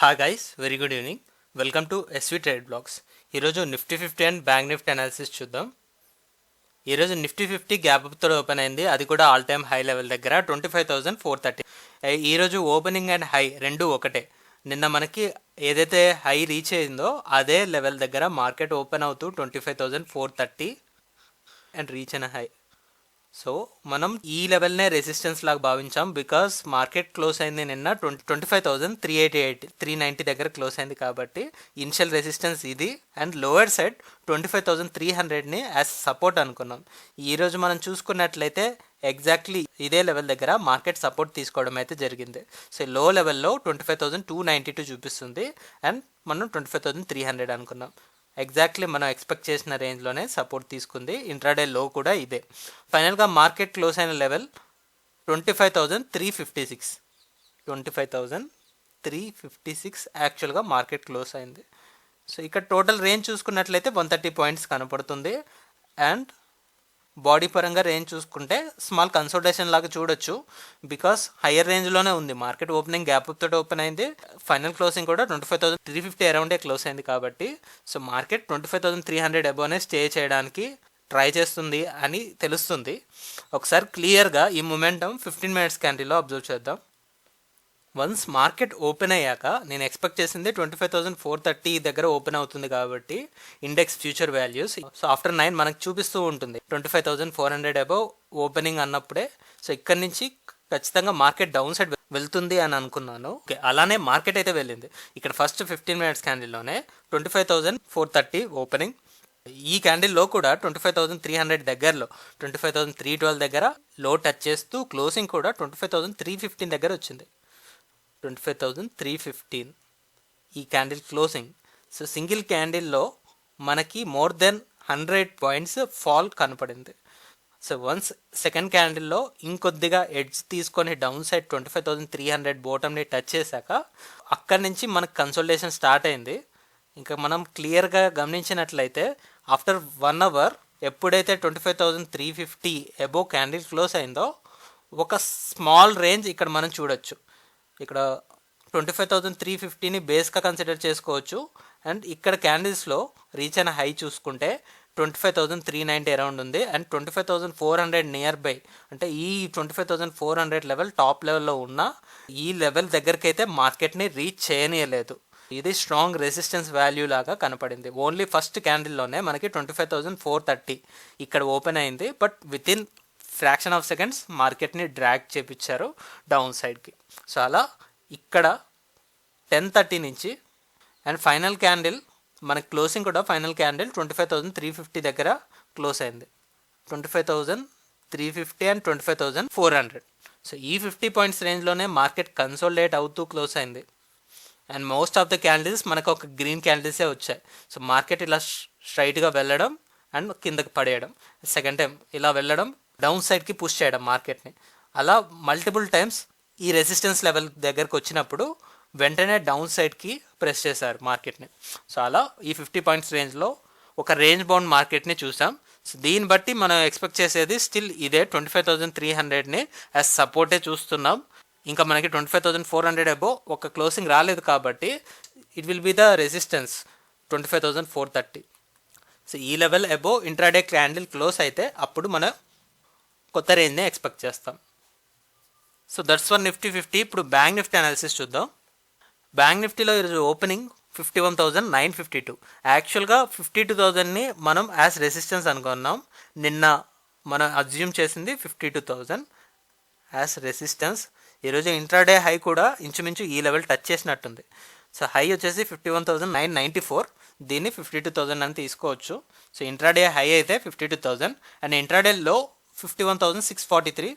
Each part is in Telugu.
Hi guys, very good evening. Welcome to SV Trade Vlogs. ఈరోజు Nifty 50 and bank Nifty analysis చూద్దాం. ఈరోజు నిఫ్టీ 50 గ్యాప్ అప్తో ఓపెన్ అయింది, అది కూడా ఆల్ టైమ్ హై లెవెల్ దగ్గర 25,430. ఈరోజు ఓపెనింగ్ అండ్ హై రెండు ఒకటే. నిన్న మనకి ఏదైతే హై రీచ్ అయిందో అదే లెవెల్ దగ్గర మార్కెట్ ఓపెన్ అవుతూ 25,430 అండ్ రీచ్ అయిన హై. సో మనం ఈ లెవెల్నే రెసిస్టెన్స్ లాగా భావించాం, బికాస్ మార్కెట్ క్లోజ్ అయింది నిన్న 25,388 390 దగ్గర క్లోజ్ అయింది. కాబట్టి ఇనిషియల్ రెసిస్టెన్స్ ఇది అండ్ లోయర్ సైడ్ 25,300ని యాజ్ సపోర్ట్ అనుకున్నాం. ఈరోజు మనం చూసుకున్నట్లయితే ఎగ్జాక్ట్లీ ఇదే లెవెల్ దగ్గర మార్కెట్ సపోర్ట్ తీసుకోవడం అయితే జరిగింది. సో లో లెవెల్లో 25,292 చూపిస్తుంది అండ్ మనం 25,300 అనుకున్నాం. ఎగ్జాక్ట్లీ మనం ఎక్స్పెక్ట్ చేసిన రేంజ్లోనే సపోర్ట్ తీసుకుంది. ఇంట్రాడే లో కూడా ఇదే. ఫైనల్గా మార్కెట్ క్లోజ్ అయిన లెవెల్ 25,356 25,356 యాక్చువల్గా మార్కెట్ క్లోజ్ అయింది. సో ఇక్కడ టోటల్ రేంజ్ చూసుకున్నట్లయితే 130 పాయింట్స్ కనపడుతుంది అండ్ బాడీ పరంగా రేంజ్ చూసుకుంటే స్మాల్ కన్సల్టేషన్ లాగా చూడొచ్చు, బికాస్ హయ్యర్ రేంజ్లోనే ఉంది. మార్కెట్ ఓపెనింగ్ గ్యాప్ అప్ తోటి ఓపెన్ అయింది, ఫైనల్ క్లోజింగ్ కూడా 25,350 అరౌండే క్లోజ్ అయింది. కాబట్టి సో మార్కెట్ 25,300 అబోనే స్టే చేయడానికి ట్రై చేస్తుంది అని తెలుస్తుంది. ఒకసారి క్లియర్గా ఈ మొమెంటం 15 మినిట్స్ క్యాండిల్లో అబ్జర్వ్ చేద్దాం. వన్స్ మార్కెట్ ఓపెన్ అయ్యాక నేను ఎక్స్పెక్ట్ చేసింది 25,430 దగ్గర ఓపెన్ అవుతుంది కాబట్టి index future values. So after 9 మనకు చూపిస్తూ ఉంటుంది 25,400 అబవ్ ఓపెనింగ్ అన్నప్పుడే. సో ఇక్కడ నుంచి ఖచ్చితంగా మార్కెట్ డౌన్ సైడ్ వెళ్తుంది అని అనుకున్నాను. ఓకే, అలానే మార్కెట్ అయితే వెళ్ళింది. ఇక్కడ ఫస్ట్ 15 మినిట్స్ క్యాండిల్లోనే 25,430 ఓపెనింగ్. ఈ క్యాండిల్లో కూడా 25,300 దగ్గరలో 25,312 దగ్గర లో టచ్ చేస్తూ క్లోజింగ్ కూడా 25,315 దగ్గర వచ్చింది. 25,315 ఈ క్యాండిల్ క్లోజింగ్. సో సింగిల్ క్యాండిల్లో మనకి మోర్ దెన్ 100 పాయింట్స్ ఫాల్ కనపడింది. సో వన్స్ సెకండ్ క్యాండిల్లో ఇంకొద్దిగా ఎడ్జ్ తీసుకొని డౌన్ సైడ్ 25,300 బాటమ్ని టచ్ చేశాక అక్కడి నుంచి మనకు కన్సల్టేషన్ స్టార్ట్ అయింది. ఇంకా మనం క్లియర్గా గమనించినట్లయితే ఆఫ్టర్ 1 అవర్ ఎప్పుడైతే 25,350 అబోవ్ క్యాండిల్ క్లోజ్ అయిందో ఒక స్మాల్ రేంజ్ ఇక్కడ మనం చూడొచ్చు. ఇక్కడ 25,350ని బేస్గా కన్సిడర్ చేసుకోవచ్చు. అండ్ ఇక్కడ క్యాండిల్స్లో రీచ్ అయిన హై చూసుకుంటే 25,390 అరౌండ్ ఉంది అండ్ 25,400 నియర్ బై, అంటే ఈ 25,400 లెవెల్ టాప్ లెవెల్లో ఉన్న ఈ లెవెల్ దగ్గరికి అయితే మార్కెట్ని రీచ్ చేయనీయలేదు. ఇది స్ట్రాంగ్ రెసిస్టెన్స్ వాల్యూ లాగా కనపడింది. ఓన్లీ ఫస్ట్ క్యాండిల్లోనే మనకి 25,430 ఇక్కడ ఓపెన్ అయింది, but with in fraction of seconds మార్కెట్ని డ్రాగ్ చేపించారు డౌన్ సైడ్కి. సో అలా ఇక్కడ 10:30 నుంచి అండ్ ఫైనల్ క్యాండిల్ మనకి క్లోజింగ్ కూడా ఫైనల్ క్యాండిల్ 25,350 దగ్గర క్లోజ్ అయింది. 25,350 అండ్ 25,400. సో ఈ 50 పాయింట్స్ రేంజ్లోనే మార్కెట్ కన్సోలిడేట్ అవుతూ క్లోజ్ అయింది and most of the candles మనకు ఒక గ్రీన్ క్యాండిల్సే వచ్చాయి. సో మార్కెట్ ఇలా స్ట్రైట్గా వెళ్ళడం అండ్ కిందకి పడేయడం, సెకండ్ టైం ఇలా వెళ్ళడం డౌన్ సైడ్కి పుష్ చేయడం మార్కెట్ని. అలా మల్టిపుల్ టైమ్స్ ఈ రెసిస్టెన్స్ లెవెల్ దగ్గరకు వచ్చినప్పుడు వెంటనే డౌన్ సైడ్కి ప్రెస్ చేశారు మార్కెట్ని. సో అలా ఈ 50 పాయింట్స్ రేంజ్లో ఒక రేంజ్ బౌండ్ మార్కెట్ని చూసాం. సో దీన్ని బట్టి మనం ఎక్స్పెక్ట్ చేసేది స్టిల్ ఇదే 25,300ని యాజ్ సపోర్టే చూస్తున్నాం. ఇంకా మనకి 25,400 అబో ఒక క్లోజింగ్ రాలేదు కాబట్టి it will be the resistance 25,430. So ఈ లెవెల్ అబో ఇంట్రాడే క్యాండిల్ క్లోజ్ అయితే అప్పుడు మనం కొత్త రేంజ్ని ఎక్స్పెక్ట్ చేస్తాం. So that's for Nifty 50. ఇప్పుడు బ్యాంక్ నిఫ్టీ అనాలిసిస్ చూద్దాం. బ్యాంక్ నిఫ్టీలో ఈరోజు ఓపెనింగ్ 51,952. యాక్చువల్గా 52,000ని మనం యాజ్ రెసిస్టెన్స్ అనుకున్నాం. నిన్న మనం అజ్యూమ్ చేసింది 52,000 యాజ్ రెసిస్టెన్స్. ఈరోజు ఇంట్రాడే హై కూడా ఇంచుమించు ఈ లెవెల్ టచ్ చేసినట్టుంది. సో హై వచ్చేసి 51,994, దీన్ని 52,000 అని తీసుకోవచ్చు. సో ఇంట్రాడే హై అయితే 52,000 అండ్ ఇంట్రాడే లో 51,643,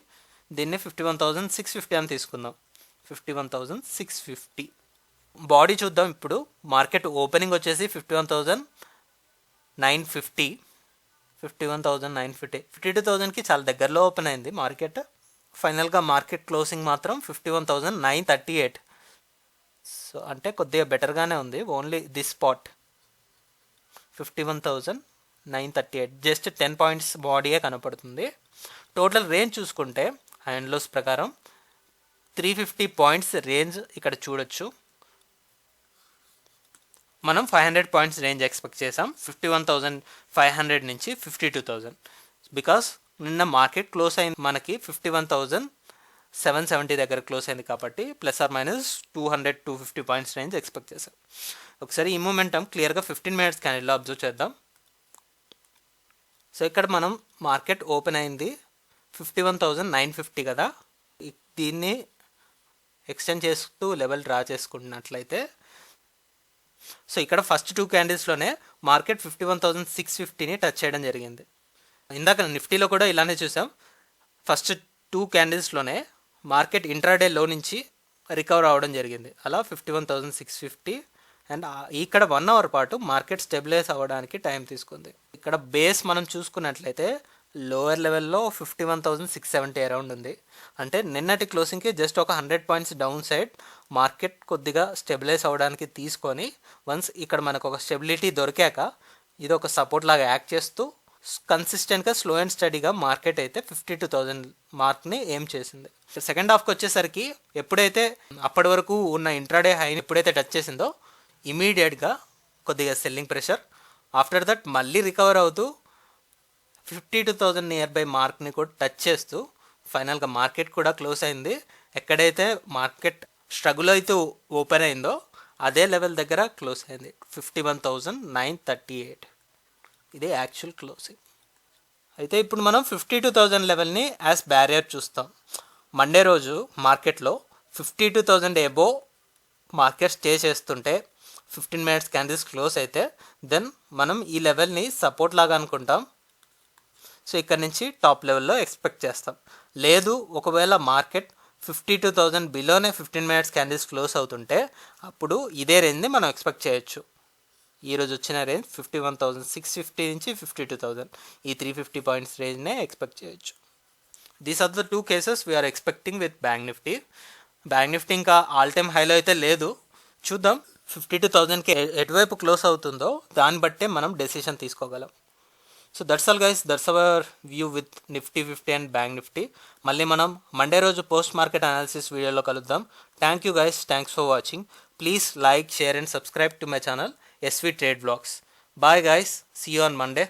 దీన్ని 51,650 అని తీసుకుందాం. 51,650 బాడీ చూద్దాం. ఇప్పుడు మార్కెట్ ఓపెనింగ్ వచ్చేసి 51,950. 51,950 52,000కి చాలా దగ్గరలో ఓపెన్ అయింది మార్కెట్. ఫైనల్గా మార్కెట్ క్లోజింగ్ మాత్రం 51,938. సో అంటే కొద్దిగా బెటర్గానే ఉంది. Only this spot 51,938 just 10 points బాడీయే కనపడుతుంది. టోటల్ రేంజ్ చూసుకుంటే హ్యాండ్లోస్ ప్రకారం 350 పాయింట్స్ రేంజ్ ఇక్కడ చూడొచ్చు. మనం 500 పాయింట్స్ రేంజ్ ఎక్స్పెక్ట్ చేసాం 51,500 నుంచి 52,000 బికాస్ నిన్న మార్కెట్ క్లోజ్ అయింది మనకి 51,770 దగ్గర క్లోజ్ అయింది కాబట్టి ±200-250 పాయింట్స్ రేంజ్ ఎక్స్పెక్ట్ చేసాం. ఒకసారి ఈ మూమెంటం క్లియర్గా 15 మినిట్స్ క్యాండిల్లో అబ్జర్వ్ చేద్దాం. సో ఇక్కడ మనం మార్కెట్ ఓపెన్ అయింది 51,950 కదా, దీన్ని ఎక్స్టెండ్ చేస్తూ లెవెల్ డ్రా చేసుకుంటున్నట్లయితే సో ఇక్కడ ఫస్ట్ 2 క్యాండిల్స్లోనే మార్కెట్ 51,650ని టచ్ చేయడం జరిగింది. ఇందాక నిఫ్టీలో కూడా ఇలానే చూసాం. ఫస్ట్ 2 క్యాండిల్స్లోనే మార్కెట్ ఇంట్రాడే లో నుంచి రికవర్ అవ్వడం జరిగింది. అలా 51,650 అండ్ ఇక్కడ 1 అవర్ పాటు మార్కెట్ స్టెబిలైజ్ అవ్వడానికి టైం తీసుకుంది. ఇక్కడ బేస్ మనం చూసుకున్నట్లయితే లోయర్ లెవెల్లో 51,670 అరౌండ్ ఉంది. అంటే నిన్నటి క్లోజింగ్కి జస్ట్ ఒక 100 పాయింట్స్ డౌన్ సైడ్ మార్కెట్ కొద్దిగా స్టెబిలైజ్ అవ్వడానికి తీసుకొని వన్స్ ఇక్కడ మనకు ఒక స్టెబిలిటీ దొరికాక ఇది ఒక సపోర్ట్ లాగా యాక్ట్ చేస్తూ కన్సిస్టెంట్గా స్లో అండ్ స్టడీగా మార్కెట్ అయితే 52,000 మార్క్ని ఏం చేసింది. సెకండ్ హాఫ్కి వచ్చేసరికి ఎప్పుడైతే అప్పటి వరకు ఉన్న ఇంట్రాడే హైని ఎప్పుడైతే టచ్ చేసిందో ఇమీడియట్గా కొద్దిగా సెల్లింగ్ ప్రెషర్, ఆఫ్టర్ దట్ మళ్ళీ రికవర్ అవుతూ 52,000 నియర్ బై మార్క్ని కూడా టచ్ చేస్తూ ఫైనల్గా మార్కెట్ కూడా క్లోజ్ అయింది. ఎక్కడైతే మార్కెట్ స్ట్రగుల్ అయితే ఓపెన్ అయిందో అదే లెవెల్ దగ్గర క్లోజ్ అయింది 51,938. ఇది యాక్చువల్ క్లోజింగ్. అయితే ఇప్పుడు మనం 52,000 లెవెల్ని యాజ్ బ్యారియర్ చూస్తాం. మండే రోజు మార్కెట్లో 52,000 ఎబో మార్కెట్ స్టే చేస్తుంటే 15 మినిట్స్ క్యాండిల్స్ క్లోజ్ అయితే దెన్ మనం ఈ లెవెల్ని సపోర్ట్ లాగా అనుకుంటాం. సో ఇక్కడ నుంచి టాప్ లెవెల్లో ఎక్స్పెక్ట్ చేస్తాం. లేదు ఒకవేళ మార్కెట్ 52,000 బిలోనే 15 మినిట్స్ క్యాండిల్స్ క్లోజ్ అవుతుంటే అప్పుడు ఇదే రేంజ్ని మనం ఎక్స్పెక్ట్ చేయొచ్చు. ఈరోజు వచ్చిన రేంజ్ 51,650 నుంచి 52,000, ఈ 350 పాయింట్స్ రేంజ్నే ఎక్స్పెక్ట్ చేయొచ్చు. These are the 2 cases we're expecting with bank Nifty. Bank Nifty ఇంకా ఆల్ టైమ్ హైలో అయితే లేదు, చూద్దాం 52,000కి ఎటువైపు క్లోజ్ అవుతుందో దాన్ని బట్టే మనం డెసిషన్ తీసుకోగలం. So that's all guys, that's our view with Nifty 50 and bank Nifty. మళ్ళీ మనం మండే రోజు పోస్ట్ మార్కెట్ అనాలిసిస్ వీడియోలో కలుద్దాం. Thank you guys, thanks for watching. Please like, share and subscribe to my channel SV Trade Vlogs. Bye guys, see you on Monday.